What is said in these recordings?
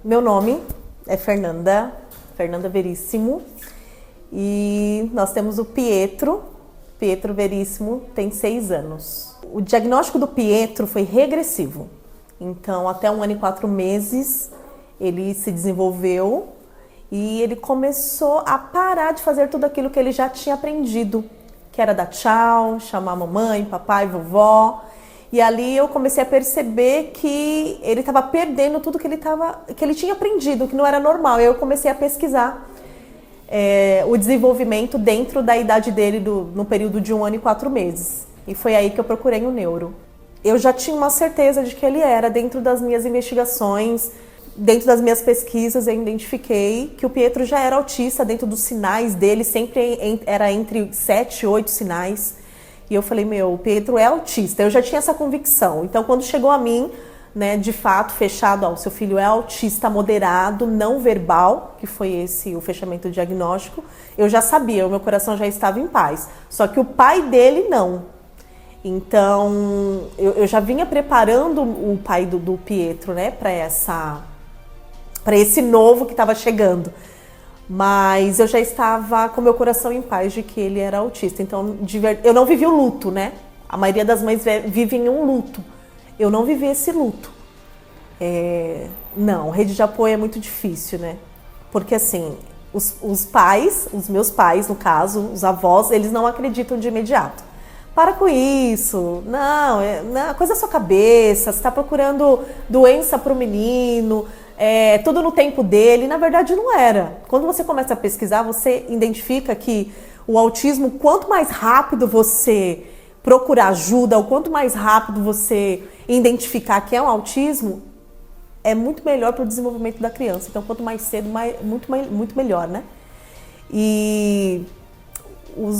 Meu nome é Fernanda Veríssimo e nós temos o Pietro Veríssimo, tem 6 anos. O diagnóstico do Pietro foi regressivo, então até 1 ano e 4 meses ele se desenvolveu e ele começou a parar de fazer tudo aquilo que ele já tinha aprendido, que era dar tchau, chamar mamãe, papai, vovó. E ali eu comecei a perceber que ele estava perdendo tudo que ele tinha aprendido, que não era normal. Eu comecei a pesquisar o desenvolvimento dentro da idade dele no período de 1 ano e 4 meses. E foi aí que eu procurei o neuro. Eu já tinha uma certeza de que ele era, dentro das minhas investigações, dentro das minhas pesquisas, eu identifiquei que o Pietro já era autista. Dentro dos sinais dele, sempre era entre 7 e 8 sinais. E eu falei, o Pietro é autista. Eu já tinha essa convicção. Então, quando chegou a mim, né, de fato, fechado, o seu filho é autista moderado, não verbal, que foi esse o fechamento diagnóstico, eu já sabia, o meu coração já estava em paz. Só que o pai dele, não. Então, eu já vinha preparando o pai do Pietro, né, para esse novo que estava chegando. Mas eu já estava com meu coração em paz de que ele era autista. Então, eu não vivi o luto, né? A maioria das mães vivem um luto. Eu não vivi esse luto. Não, rede de apoio é muito difícil, né? Porque assim, os pais, os meus pais, no caso, os avós, eles não acreditam de imediato. Para com isso, não, coisa da sua cabeça, você está procurando doença para o menino, tudo no tempo dele. Na verdade não era. Quando você começa a pesquisar, você identifica que o autismo, quanto mais rápido você procurar ajuda, ou quanto mais rápido você identificar que é um autismo, é muito melhor para o desenvolvimento da criança. Então, quanto mais cedo, muito melhor, né? E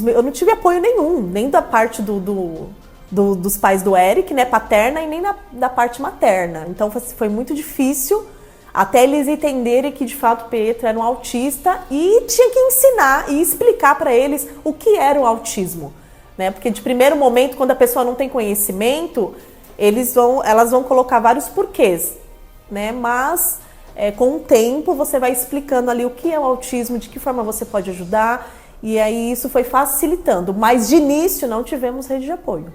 eu não tive apoio nenhum, nem da parte dos pais do Eric, né, paterna, e nem da parte materna. Então, foi muito difícil até eles entenderem que de fato o Pietro era um autista, e tinha que ensinar e explicar para eles o que era o autismo, né? Porque de primeiro momento, quando a pessoa não tem conhecimento, elas vão colocar vários porquês, né? Mas com o tempo você vai explicando ali o que é o autismo, de que forma você pode ajudar, e aí isso foi facilitando. Mas de início não tivemos rede de apoio.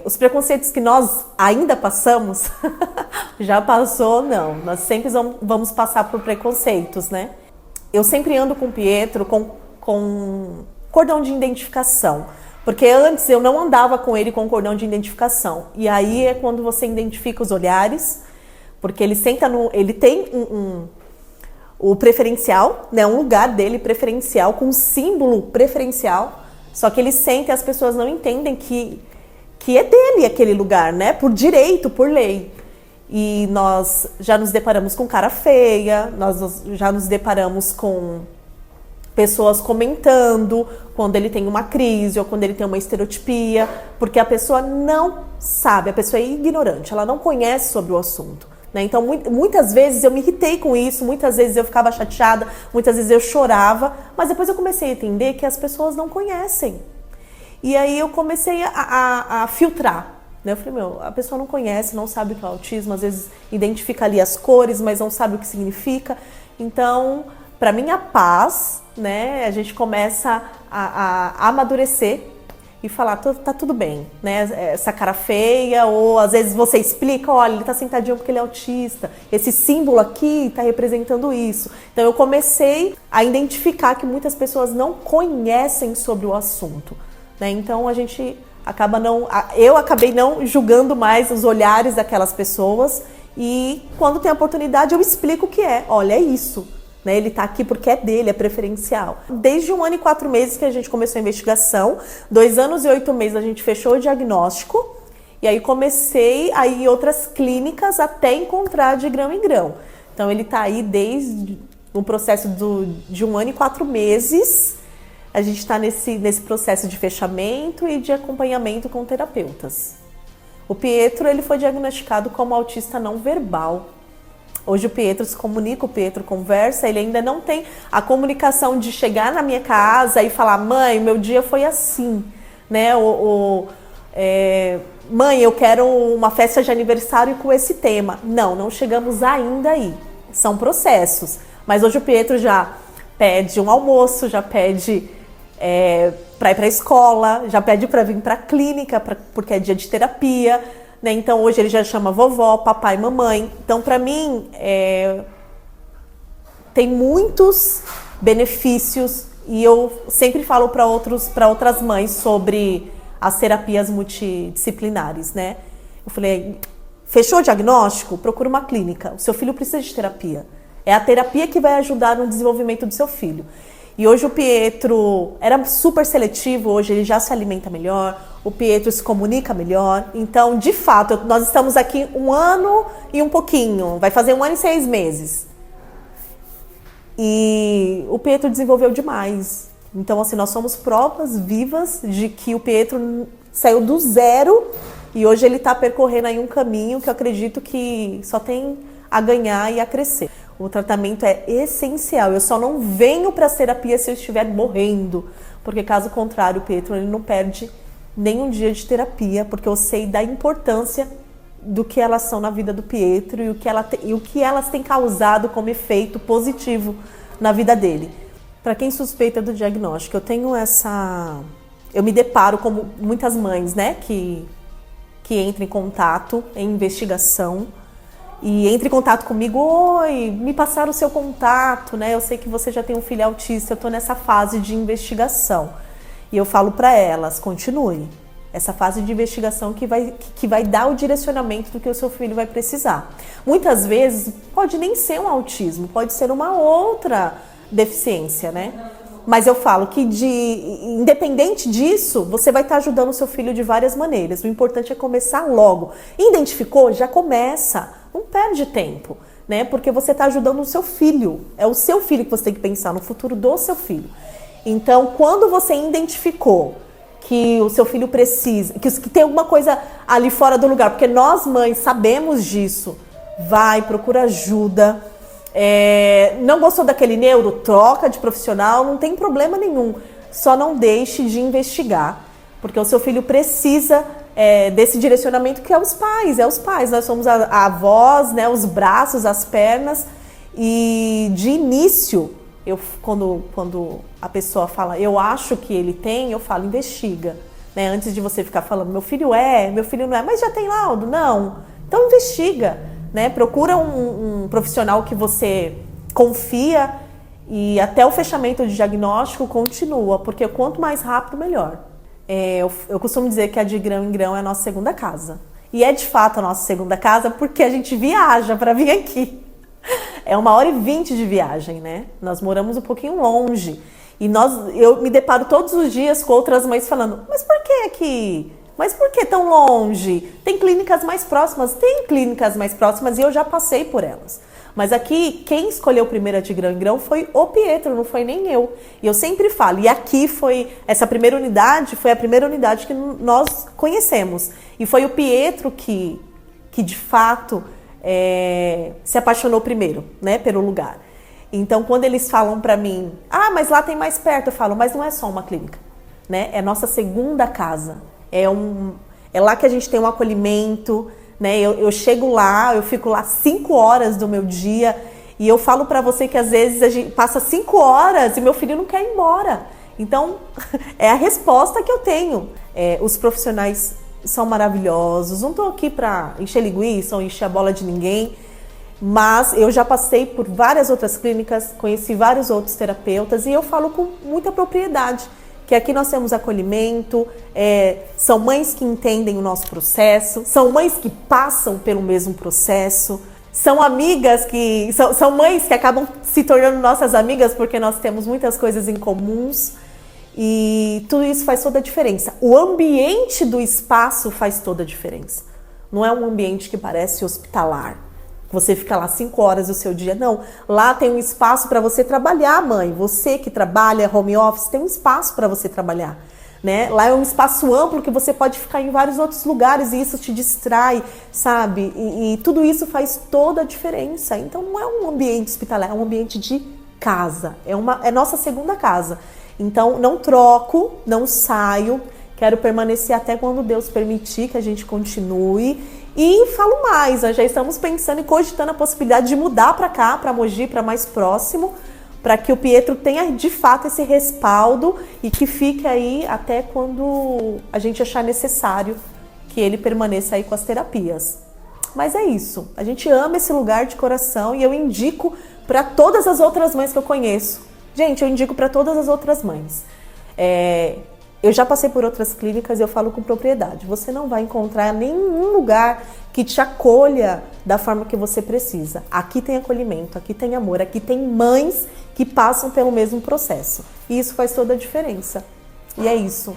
Os preconceitos que nós ainda passamos, já passou, não. Nós sempre vamos passar por preconceitos, né? Eu sempre ando com o Pietro com cordão de identificação, porque antes eu não andava com ele com cordão de identificação. E aí é quando você identifica os olhares, porque ele tem o preferencial, né? Um lugar dele preferencial, com um símbolo preferencial, só que ele senta e as pessoas não entendem que é dele aquele lugar, né? Por direito, por lei. E nós já nos deparamos com cara feia, nós já nos deparamos com pessoas comentando quando ele tem uma crise ou quando ele tem uma estereotipia, porque a pessoa não sabe, a pessoa é ignorante, ela não conhece sobre o assunto, né? Então, muitas vezes eu me irritei com isso, muitas vezes eu ficava chateada, muitas vezes eu chorava, mas depois eu comecei a entender que as pessoas não conhecem. E aí eu comecei a filtrar, né? Eu falei, a pessoa não conhece, não sabe o que é autismo, às vezes identifica ali as cores, mas não sabe o que significa. Então, para minha paz, né, a gente começa a amadurecer e falar, tá tudo bem, né? Essa cara feia, ou às vezes você explica, olha, ele tá sentadinho porque ele é autista, esse símbolo aqui tá representando isso. Então eu comecei a identificar que muitas pessoas não conhecem sobre o assunto, né? Então eu acabei não julgando mais os olhares daquelas pessoas, e quando tem a oportunidade eu explico o que é. Olha, é isso, né? Ele tá aqui porque é dele, é preferencial. Desde 1 ano e 4 meses que a gente começou a investigação, 2 anos e 8 meses a gente fechou o diagnóstico, e aí comecei a ir em outras clínicas até encontrar de grão em grão. Então ele tá aí desde o processo de 1 ano e 4 meses. A gente está nesse processo de fechamento e de acompanhamento com terapeutas. O Pietro, ele foi diagnosticado como autista não verbal. Hoje o Pietro se comunica, o Pietro conversa, ele ainda não tem a comunicação de chegar na minha casa e falar, mãe, meu dia foi assim, né? Mãe, eu quero uma festa de aniversário com esse tema. Não chegamos ainda aí. São processos. Mas hoje o Pietro já pede um almoço, já pede para ir para a escola, já pede para vir para a clínica, porque é dia de terapia, né? Então hoje ele já chama vovó, papai, mamãe. Então para mim tem muitos benefícios e eu sempre falo para outras mães sobre as terapias multidisciplinares, né? Eu falei, fechou o diagnóstico? Procura uma clínica. O seu filho precisa de terapia. É a terapia que vai ajudar no desenvolvimento do seu filho. E hoje o Pietro era super seletivo, hoje ele já se alimenta melhor, o Pietro se comunica melhor. Então, de fato, nós estamos aqui 1 ano e um pouquinho, vai fazer 1 ano e 6 meses. E o Pietro desenvolveu demais. Então, assim, nós somos provas vivas de que o Pietro saiu do zero e hoje ele está percorrendo aí um caminho que eu acredito que só tem a ganhar e a crescer. O tratamento é essencial. Eu só não venho para as terapias se eu estiver morrendo, porque caso contrário, o Pietro ele não perde nenhum dia de terapia, porque eu sei da importância do que elas são na vida do Pietro e o que elas têm causado como efeito positivo na vida dele. Para quem suspeita do diagnóstico, eu me deparo com muitas mães, né, que entram em contato, em investigação, e entre em contato comigo, oi, me passaram o seu contato, né? Eu sei que você já tem um filho autista, eu estou nessa fase de investigação. E eu falo para elas, continue. Essa fase de investigação que vai dar o direcionamento do que o seu filho vai precisar. Muitas vezes pode nem ser um autismo, pode ser uma outra deficiência, né? Mas eu falo que independente disso, você vai estar ajudando o seu filho de várias maneiras. O importante é começar logo. Identificou? Já começa. Não perde tempo, né? Porque você está ajudando o seu filho. É o seu filho que você tem que pensar no futuro do seu filho. Então, quando você identificou que o seu filho precisa, que tem alguma coisa ali fora do lugar, porque nós mães sabemos disso, vai, procura ajuda. Não gostou daquele neuro? Troca de profissional, não tem problema nenhum. Só não deixe de investigar, porque o seu filho precisa desse direcionamento que é os pais. Nós somos a voz, né, os braços, as pernas. E de início, quando a pessoa fala, eu acho que ele tem, eu falo, investiga. Né? Antes de você ficar falando, meu filho não é, mas já tem laudo? Não. Então investiga. Né? Procura um profissional que você confia e até o fechamento do diagnóstico continua, porque quanto mais rápido, melhor. Eu costumo dizer que a de grão em grão é a nossa segunda casa. E é de fato a nossa segunda casa porque a gente viaja para vir aqui. É 1h20 de viagem, né? Nós moramos um pouquinho longe. E eu me deparo todos os dias com outras mães falando, mas por que aqui? Mas por que tão longe? Tem clínicas mais próximas? Tem clínicas mais próximas e eu já passei por elas. Mas aqui, quem escolheu primeiro a de grão em grão foi o Pietro, não foi nem eu. E eu sempre falo, e aqui essa primeira unidade foi a primeira unidade que nós conhecemos. E foi o Pietro que de fato, se apaixonou primeiro, né, pelo lugar. Então, quando eles falam pra mim, mas lá tem mais perto, eu falo, mas não é só uma clínica, né? É nossa segunda casa. É lá que a gente tem um acolhimento, né? Eu chego lá, eu fico lá 5 horas do meu dia e eu falo pra você que às vezes a gente passa 5 horas e meu filho não quer ir embora. Então, é a resposta que eu tenho. Os profissionais são maravilhosos, não tô aqui pra encher linguiça ou encher a bola de ninguém, mas eu já passei por várias outras clínicas, conheci vários outros terapeutas e eu falo com muita propriedade. Que aqui nós temos acolhimento, são mães que entendem o nosso processo, são mães que passam pelo mesmo processo, são amigas são mães que acabam se tornando nossas amigas porque nós temos muitas coisas em comuns e tudo isso faz toda a diferença. O ambiente do espaço faz toda a diferença. Não é um ambiente que parece hospitalar. Você fica lá 5 horas do seu dia. Não, lá tem um espaço para você trabalhar, mãe. Você que trabalha home office, tem um espaço para você trabalhar. Né? Lá é um espaço amplo que você pode ficar em vários outros lugares e isso te distrai, sabe? E tudo isso faz toda a diferença. Então não é um ambiente hospitalar, é um ambiente de casa. É nossa segunda casa. Então não troco, não saio. Quero permanecer até quando Deus permitir que a gente continue. E falo mais, nós já estamos pensando e cogitando a possibilidade de mudar para cá, para Mogi, para mais próximo, para que o Pietro tenha de fato esse respaldo e que fique aí até quando a gente achar necessário que ele permaneça aí com as terapias. Mas é isso, a gente ama esse lugar de coração e eu indico para todas as outras mães que eu conheço. Gente, eu indico para todas as outras mães. Eu já passei por outras clínicas e eu falo com propriedade. Você não vai encontrar nenhum lugar que te acolha da forma que você precisa. Aqui tem acolhimento, aqui tem amor, aqui tem mães que passam pelo mesmo processo. E isso faz toda a diferença. E é isso.